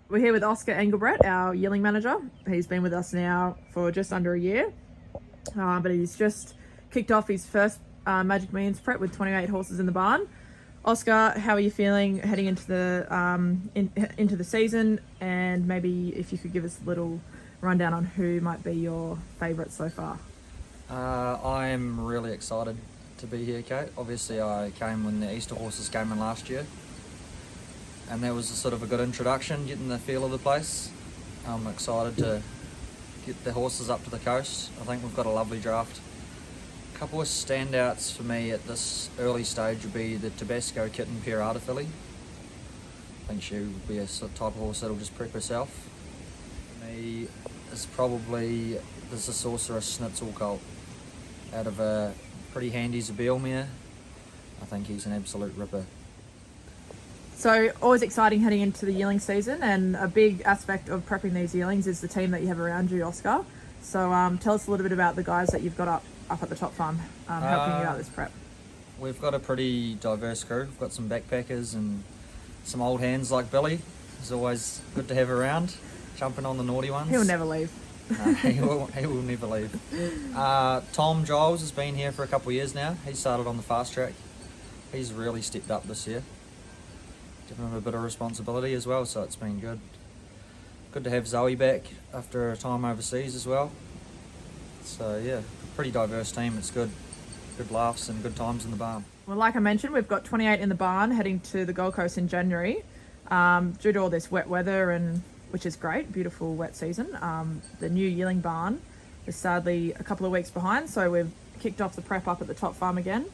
We're here with Oscar Engelbrett, our yearling manager. He's been with us now for just under a year, but he's just kicked off his first Magic Millions prep with 28 horses in the barn. Oscar, how are you feeling heading into the season? And maybe if you could give us a little rundown on who might be your favourite so far. I'm really excited to be here, Kate. Obviously, I came when the Easter horses came in last year, and that was a sort of a good introduction, getting the feel of the place. I'm excited to get the horses up to the coast. I think we've got a lovely draft. A couple of standouts for me at this early stage would be the Tabasco Kitten Pirata filly. I think she would be a sort of type of horse that'll just prep herself. For me, is probably the Sorceress Schnitzel colt out of a pretty handy Zabeel mare. I think he's an absolute ripper. So always exciting heading into the yearling season, and a big aspect of prepping these yearlings is the team that you have around you, Oscar. So tell us a little bit about the guys that you've got up at the top farm helping you out this prep. We've got a pretty diverse crew. We've got some backpackers and some old hands like Billy. It's always good to have around, jumping on the naughty ones. He'll never leave. No, he will never leave. Tom Giles has been here for a couple of years now. He started on the fast track. He's really stepped up this year. Given him a bit of responsibility as well, so it's been good. Good to have Zoe back after a time overseas as well. So yeah, pretty diverse team. It's good. Good laughs and good times in the barn. Well, like I mentioned, we've got 28 in the barn heading to the Gold Coast in January. Due to all this wet weather, and which is great, beautiful wet season, the new yearling barn is sadly a couple of weeks behind, so we've kicked off the prep up at the top farm again.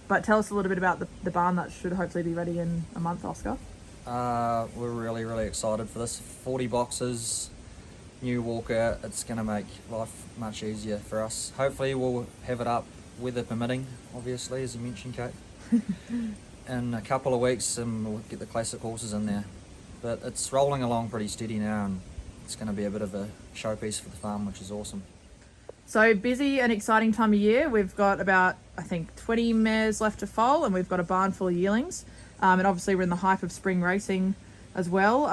But tell us a little bit about the barn that should hopefully be ready in a month, Oscar. We're really, really excited for this. 40 boxes, new walker. It's going to make life much easier for us. Hopefully we'll have it up, weather permitting, obviously, as you mentioned, Kate. In a couple of weeks, and we'll get the classic horses in there. But it's rolling along pretty steady now, and it's going to be a bit of a showpiece for the farm, which is awesome. So busy and exciting time of year. We've got about, I think, 20 mares left to foal, and we've got a barn full of yearlings. And obviously we're in the hype of spring racing as well.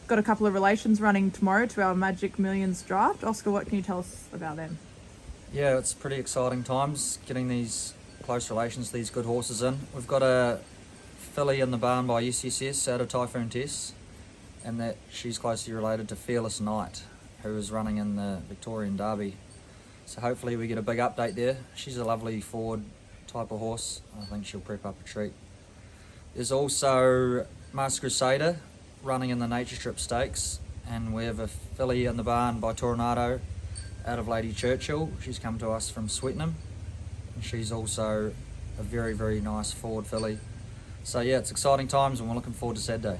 Got a couple of relations running tomorrow to our Magic Millions draft. Oscar, what can you tell us about them? Yeah, it's pretty exciting times getting these close relations, these good horses in. We've got a filly in the barn by SSS out of Typhoon Tess, and that she's closely related to Fearless Knight, who is running in the Victorian Derby. So hopefully we get a big update there. She's a lovely forward type of horse. I think she'll prep up a treat. There's also Masked Crusader running in the Nature Strip Stakes, and we have a filly in the barn by Tornado out of Lady Churchill. She's come to us from Sweetenham, and she's also a very, very nice forward filly. So yeah, it's exciting times, and we're looking forward to Saturday.